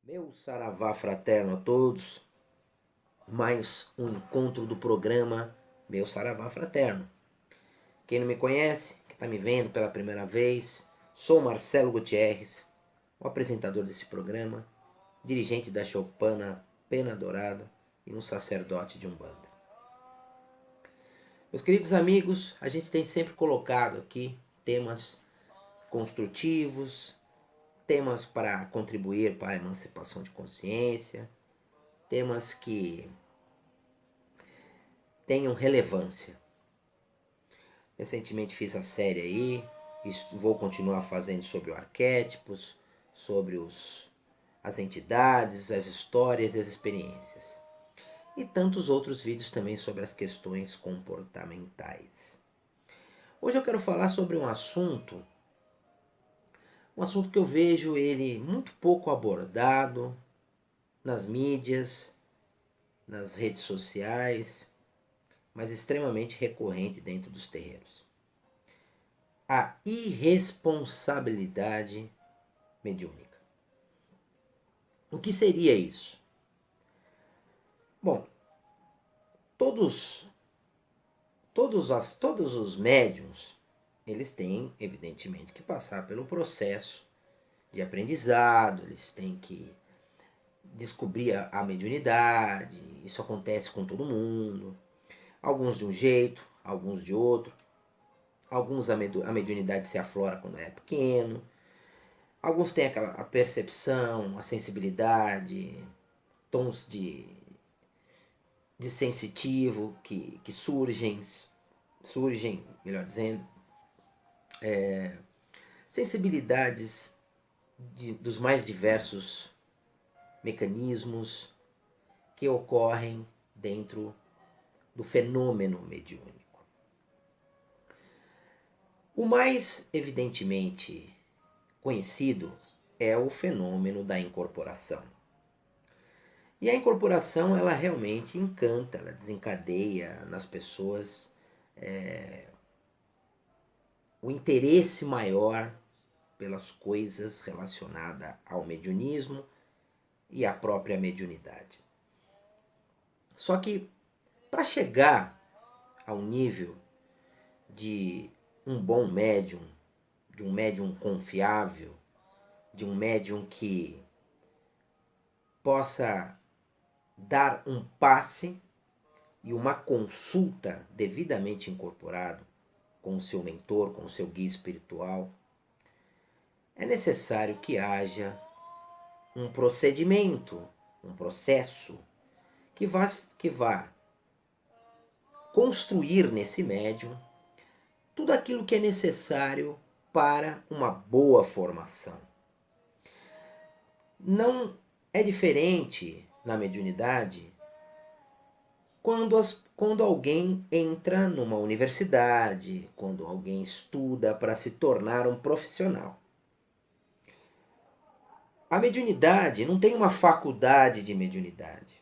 Meu saravá fraterno a todos, mais um encontro do programa Meu Saravá Fraterno. Quem não me conhece, que está me vendo pela primeira vez, sou Marcelo Gutierrez, o apresentador desse programa, dirigente da Choupana Pena Dourada e um sacerdote de Umbanda. Meus queridos amigos, a gente tem sempre colocado aqui temas construtivos, temas para contribuir para a emancipação de consciência, temas que tenham relevância. Recentemente fiz a série aí, vou continuar fazendo sobre arquétipos, sobre as entidades, as histórias e as experiências. E tantos outros vídeos também sobre as questões comportamentais. Hoje eu quero falar sobre um assunto que eu vejo ele muito pouco abordado nas mídias, nas redes sociais, mas extremamente recorrente dentro dos terreiros. A irresponsabilidade mediúnica. O que seria isso? Bom, todos os médiuns, eles têm, evidentemente, que passar pelo processo de aprendizado, eles têm que descobrir a mediunidade, isso acontece com todo mundo, alguns de um jeito, alguns de outro, alguns a mediunidade se aflora quando é pequeno, alguns têm a percepção, a sensibilidade, tons de sensitivo que surgem, melhor dizendo, sensibilidades dos mais diversos mecanismos que ocorrem dentro do fenômeno mediúnico. O mais evidentemente conhecido é o fenômeno da incorporação. E a incorporação, ela realmente encanta, ela desencadeia nas pessoas o interesse maior pelas coisas relacionadas ao mediunismo e à própria mediunidade. Só que para chegar ao nível de um bom médium, de um médium confiável, de um médium que possa dar um passe e uma consulta devidamente incorporado com o seu mentor, com o seu guia espiritual, é necessário que haja um procedimento, um processo que vá construir nesse médium tudo aquilo que é necessário para uma boa formação. Não é diferente na mediunidade quando alguém entra numa universidade, quando alguém estuda para se tornar um profissional. A mediunidade não tem uma faculdade de mediunidade,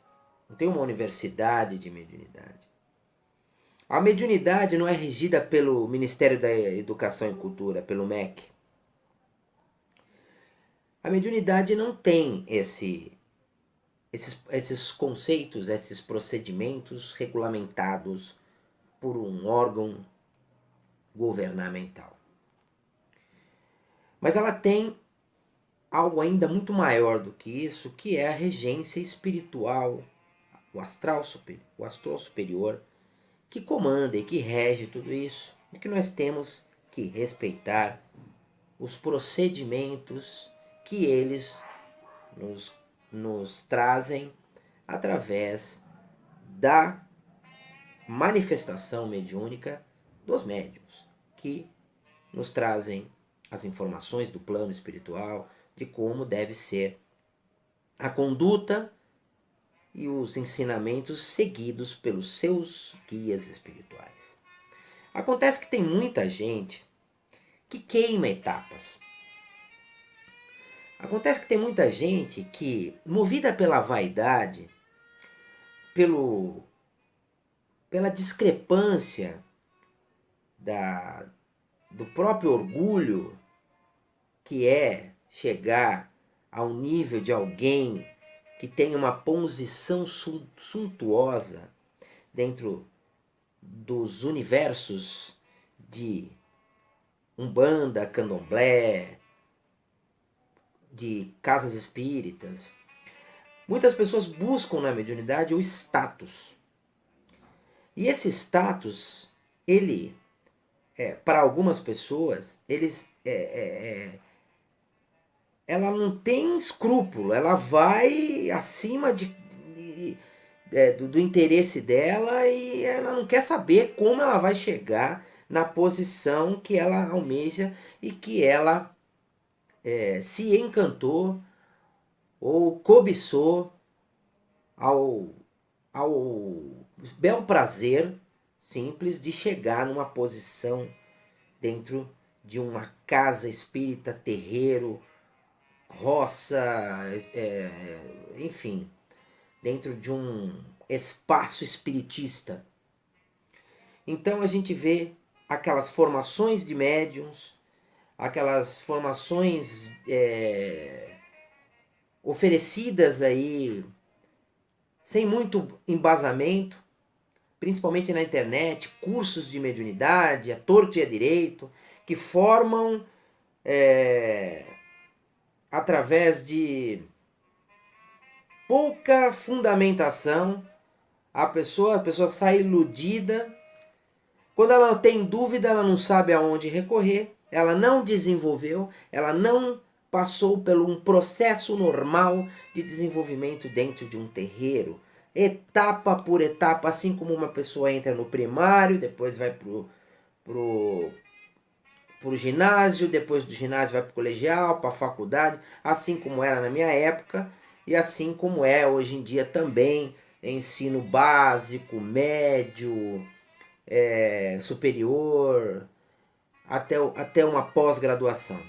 não tem uma universidade de mediunidade. A mediunidade não é regida pelo Ministério da Educação e Cultura, pelo MEC. A mediunidade não tem esses conceitos, esses procedimentos regulamentados por um órgão governamental. Mas ela tem algo ainda muito maior do que isso, que é a regência espiritual, o astral superior, que comanda e que rege tudo isso, e que nós temos que respeitar os procedimentos que eles nos trazem através da manifestação mediúnica dos médiuns, que nos trazem as informações do plano espiritual, de como deve ser a conduta e os ensinamentos seguidos pelos seus guias espirituais. Acontece que tem muita gente que queima etapas. Acontece que tem muita gente que, movida pela vaidade, pela discrepância do próprio orgulho, que é chegar ao nível de alguém que tem uma posição suntuosa dentro dos universos de Umbanda, Candomblé, de casas espíritas. Muitas pessoas buscam na mediunidade o status. E esse status, ele, para algumas pessoas, ela não tem escrúpulo, ela vai acima do interesse dela e ela não quer saber como ela vai chegar na posição que ela almeja e que ela se encantou ou cobiçou ao bel prazer simples de chegar numa posição dentro de uma casa espírita, terreiro, roça, enfim, dentro de um espaço espiritista. Então a gente vê aquelas formações de médiums, aquelas formações oferecidas aí sem muito embasamento, principalmente na internet, cursos de mediunidade, a torto e a direito, que formam através de pouca fundamentação, a pessoa sai iludida. Quando ela não tem dúvida, ela não sabe aonde recorrer, ela não desenvolveu, ela não passou por um processo normal de desenvolvimento dentro de um terreiro, etapa por etapa, assim como uma pessoa entra no primário, depois vai pro ginásio, depois do ginásio vai para o colegial, para a faculdade, assim como era na minha época e assim como é hoje em dia também, ensino básico, médio, superior, até uma pós-graduação.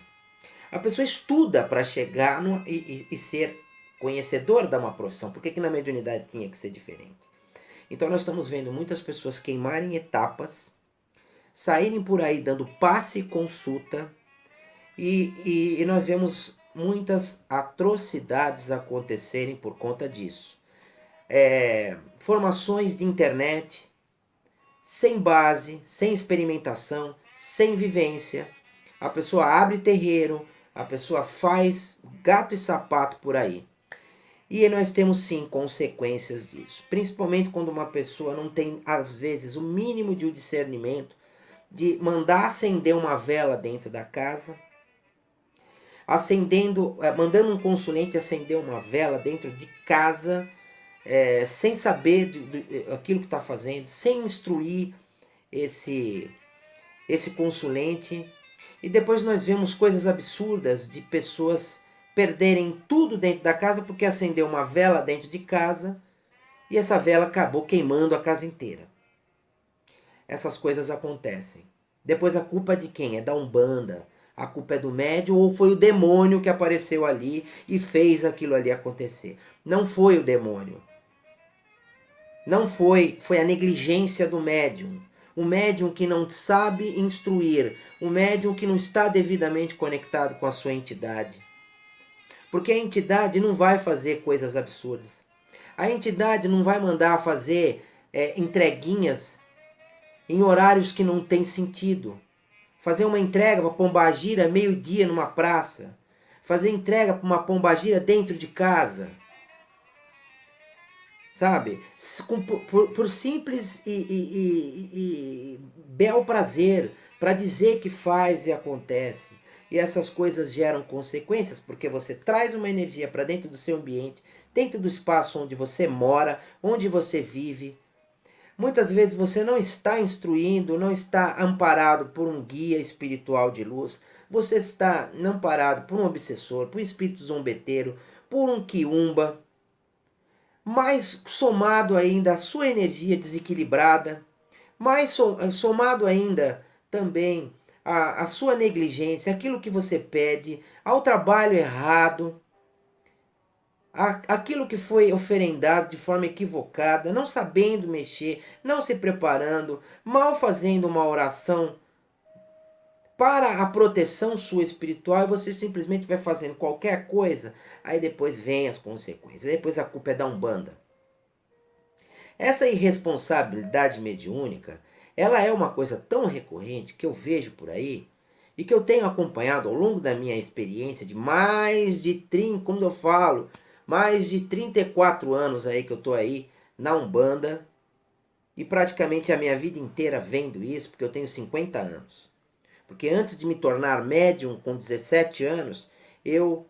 A pessoa estuda para chegar e ser conhecedor de uma profissão. Por que na mediunidade tinha que ser diferente? Então nós estamos vendo muitas pessoas queimarem etapas, saírem por aí dando passe e consulta, e nós vemos muitas atrocidades acontecerem por conta disso. Formações de internet sem base, sem experimentação, sem vivência. A pessoa abre terreiro, a pessoa faz gato e sapato por aí. E nós temos sim consequências disso. Principalmente quando uma pessoa não tem, às vezes, o mínimo de discernimento de mandar acender uma vela dentro da casa, mandando um consulente acender uma vela dentro de casa, sem saber aquilo que está fazendo, sem instruir esse consulente. E depois nós vemos coisas absurdas de pessoas perderem tudo dentro da casa porque acendeu uma vela dentro de casa e essa vela acabou queimando a casa inteira. Essas coisas acontecem. Depois a culpa é de quem? É da Umbanda. A culpa é do médium ou foi o demônio que apareceu ali e fez aquilo ali acontecer. Não foi o demônio. Não foi a negligência do médium. O médium que não sabe instruir, o médium que não está devidamente conectado com a sua entidade. Porque a entidade não vai fazer coisas absurdas. A entidade não vai mandar fazer entreguinhas em horários que não tem sentido. Fazer uma entrega para pombagira meio-dia numa praça. Fazer entrega para uma pombagira dentro de casa. Sabe? Por simples e bel prazer, para dizer que faz e acontece. E essas coisas geram consequências, porque você traz uma energia para dentro do seu ambiente, dentro do espaço onde você mora, onde você vive. Muitas vezes você não está instruindo, não está amparado por um guia espiritual de luz, você está amparado por um obsessor, por um espírito zombeteiro, por um quiumba, mais somado ainda a sua energia desequilibrada, mais somado ainda também a sua negligência, aquilo que você pede, ao trabalho errado, aquilo que foi oferendado de forma equivocada, não sabendo mexer, não se preparando, mal fazendo uma oração para a proteção sua espiritual e você simplesmente vai fazendo qualquer coisa, aí depois vem as consequências, depois a culpa é da Umbanda. Essa irresponsabilidade mediúnica, ela é uma coisa tão recorrente que eu vejo por aí e que eu tenho acompanhado ao longo da minha experiência de mais de 30, como eu falo, mais de 34 anos aí que eu tô aí na Umbanda e praticamente a minha vida inteira vendo isso, porque eu tenho 50 anos. Porque antes de me tornar médium com 17 anos, eu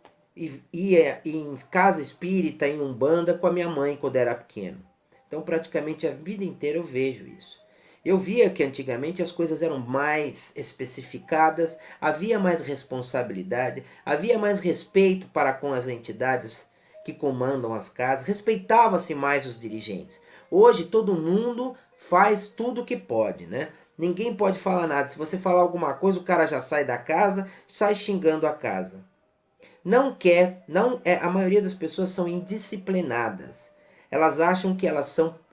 ia em casa espírita, em Umbanda com a minha mãe quando era pequeno. Então praticamente a vida inteira eu vejo isso. Eu via que antigamente as coisas eram mais especificadas, havia mais responsabilidade, havia mais respeito para com as entidades que comandam as casas, respeitava-se mais os dirigentes. Hoje todo mundo faz tudo o que pode, né? Ninguém pode falar nada. Se você falar alguma coisa, o cara já sai da casa, sai xingando a casa. Não quer, não é, a maioria das pessoas são indisciplinadas. Elas acham que elas são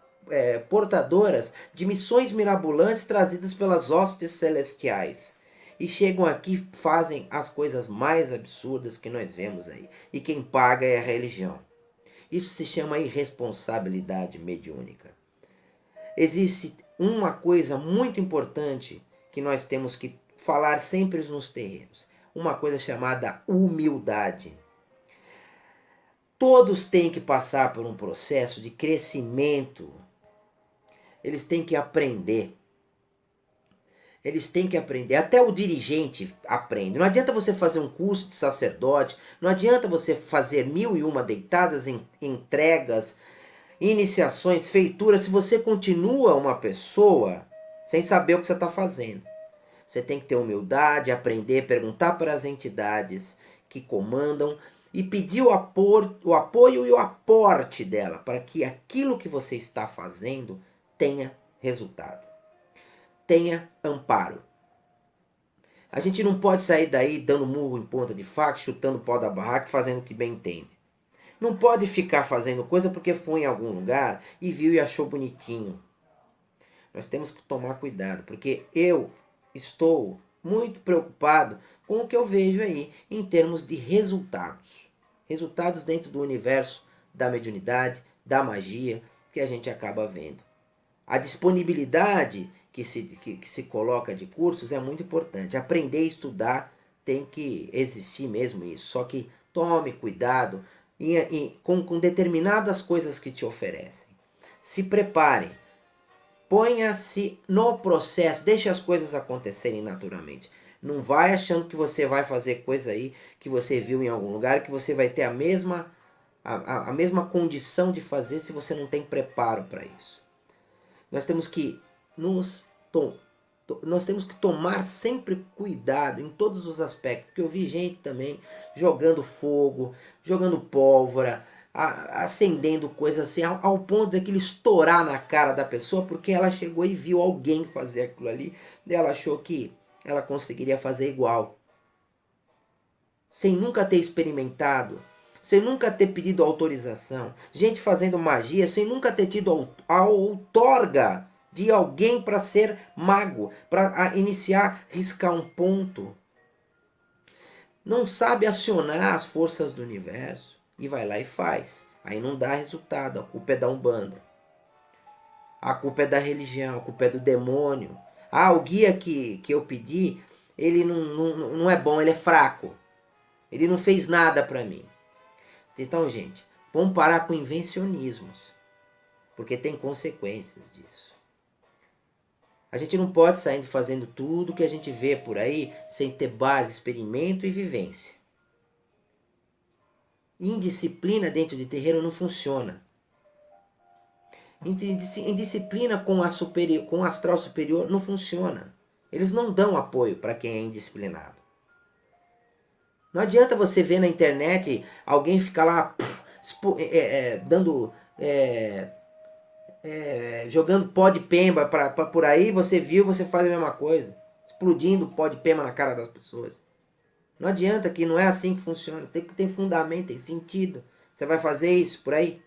portadoras de missões mirabolantes trazidas pelas hostes celestiais. E chegam aqui, fazem as coisas mais absurdas que nós vemos aí. E quem paga é a religião. Isso se chama irresponsabilidade mediúnica. Existe uma coisa muito importante que nós temos que falar sempre nos terreiros. Uma coisa chamada humildade. Todos têm que passar por um processo de crescimento. Eles têm que aprender. Eles têm que aprender. Até o dirigente aprende. Não adianta você fazer um curso de sacerdote. Não adianta você fazer 1001 deitadas, entregas, iniciações, feituras, se você continua uma pessoa sem saber o que você está fazendo. Você tem que ter humildade, aprender, perguntar para as entidades que comandam e pedir o apoio e o aporte dela para que aquilo que você está fazendo tenha resultado, tenha amparo. A gente não pode sair daí dando murro em ponta de faca, chutando o pau da barraca, fazendo o que bem entende. Não pode ficar fazendo coisa porque foi em algum lugar e viu e achou bonitinho. Nós temos que tomar cuidado, porque eu estou muito preocupado com o que eu vejo aí em termos de resultados. Resultados dentro do universo da mediunidade, da magia, que a gente acaba vendo. A disponibilidade que se coloca de cursos é muito importante. Aprender a estudar tem que existir mesmo isso. Só que tome cuidado com determinadas coisas que te oferecem. Se prepare. Ponha-se no processo. Deixe as coisas acontecerem naturalmente. Não vai achando que você vai fazer coisa aí que você viu em algum lugar, que você vai ter a mesma condição de fazer se você não tem preparo para isso. Nós temos que nós temos que tomar sempre cuidado em todos os aspectos, porque eu vi gente também jogando fogo, jogando pólvora, acendendo coisas assim, ao ponto daquilo estourar na cara da pessoa, porque ela chegou e viu alguém fazer aquilo ali, e ela achou que ela conseguiria fazer igual. Sem nunca ter experimentado, sem nunca ter pedido autorização. Gente fazendo magia sem nunca ter tido a outorga de alguém para ser mago, para iniciar, riscar um ponto. Não sabe acionar as forças do universo e vai lá e faz. Aí não dá resultado, a culpa é da Umbanda. A culpa é da religião, a culpa é do demônio. Ah, o guia que eu pedi, ele não é bom, ele é fraco. Ele não fez nada para mim. Então, gente, vamos parar com invencionismos, porque tem consequências disso. A gente não pode sair fazendo tudo que a gente vê por aí sem ter base, experimento e vivência. Indisciplina dentro de terreiro não funciona. Indisciplina com o astral superior não funciona. Eles não dão apoio para quem é indisciplinado. Não adianta você ver na internet alguém ficar lá jogando pó de pemba por aí, você viu, você faz a mesma coisa. Explodindo pó de pemba na cara das pessoas. Não adianta, que não é assim que funciona. Tem que ter fundamento, tem sentido. Você vai fazer isso por aí?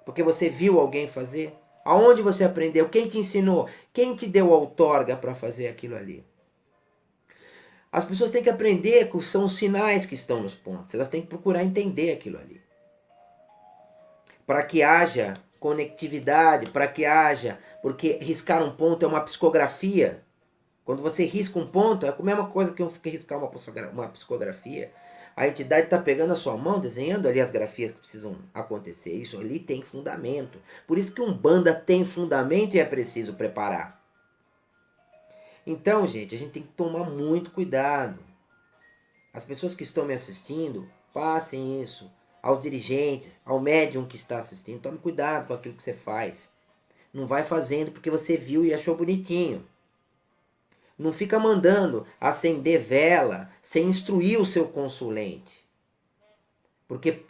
Porque você viu alguém fazer? Aonde você aprendeu? Quem te ensinou? Quem te deu a outorga para fazer aquilo ali? As pessoas têm que aprender que são os sinais que estão nos pontos. Elas têm que procurar entender aquilo ali. Para que haja conectividade, para que haja... Porque riscar um ponto é uma psicografia. Quando você risca um ponto, é a mesma coisa que riscar uma psicografia. A entidade está pegando a sua mão, desenhando ali as grafias que precisam acontecer. Isso ali tem fundamento. Por isso que Umbanda tem fundamento e é preciso preparar. Então, gente, a gente tem que tomar muito cuidado. As pessoas que estão me assistindo, passem isso aos dirigentes, ao médium que está assistindo. Tome cuidado com aquilo que você faz. Não vai fazendo porque você viu e achou bonitinho. Não fica mandando acender vela sem instruir o seu consulente. Porque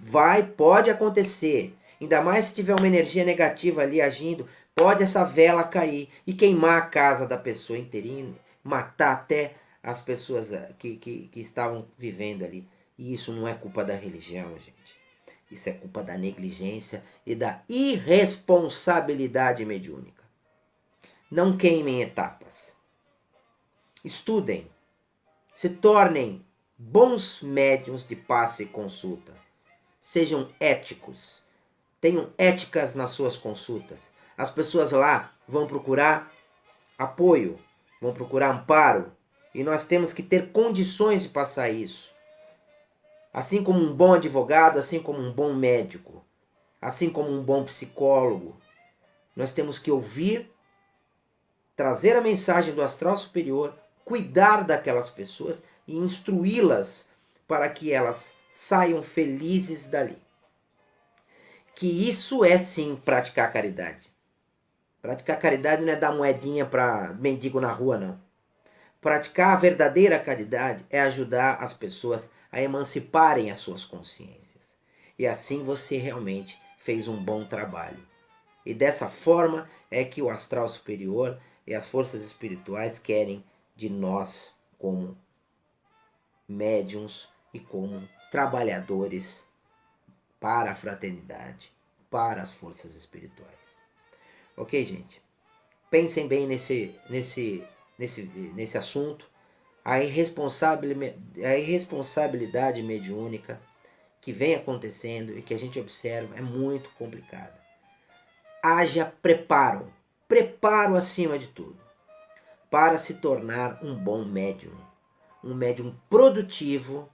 pode acontecer. Ainda mais se tiver uma energia negativa ali agindo, pode essa vela cair e queimar a casa da pessoa inteirinha, matar até as pessoas que estavam vivendo ali. E isso não é culpa da religião, gente. Isso é culpa da negligência e da irresponsabilidade mediúnica. Não queimem etapas. Estudem. Se tornem bons médiuns de passe e consulta. Sejam éticos. Tenham éticas nas suas consultas. As pessoas lá vão procurar apoio, vão procurar amparo. E nós temos que ter condições de passar isso. Assim como um bom advogado, assim como um bom médico, assim como um bom psicólogo. Nós temos que ouvir, trazer a mensagem do astral superior, cuidar daquelas pessoas e instruí-las para que elas saiam felizes dali. Que isso é sim praticar caridade. Praticar caridade não é dar moedinha para mendigo na rua, não. Praticar a verdadeira caridade é ajudar as pessoas a emanciparem as suas consciências. E assim você realmente fez um bom trabalho. E dessa forma é que o astral superior e as forças espirituais querem de nós como médiuns e como trabalhadores para a fraternidade, para as forças espirituais. Ok, gente? Pensem bem nesse assunto. A irresponsabilidade mediúnica que vem acontecendo e que a gente observa é muito complicada. Haja preparo acima de tudo, para se tornar um bom médium, um médium produtivo,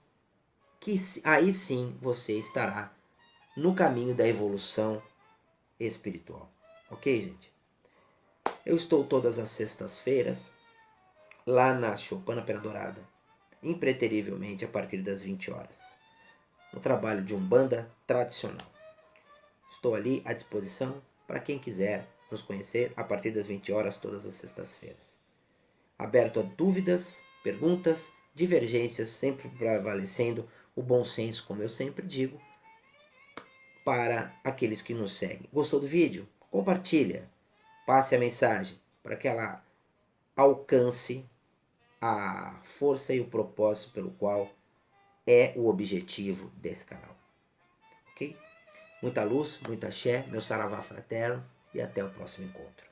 que aí sim você estará no caminho da evolução espiritual. Ok, gente? Eu estou todas as sextas-feiras lá na Choupana Pena Dourada, impreterivelmente a partir das 20 horas, no trabalho de Umbanda tradicional. Estou ali à disposição para quem quiser nos conhecer a partir das 20 horas todas as sextas-feiras. Aberto a dúvidas, perguntas, divergências, sempre prevalecendo o bom senso, como eu sempre digo, para aqueles que nos seguem. Gostou do vídeo? Compartilha, passe a mensagem para que ela alcance a força e o propósito pelo qual é o objetivo desse canal. Ok? Muita luz, muita axé, meu saravá fraterno e até o próximo encontro.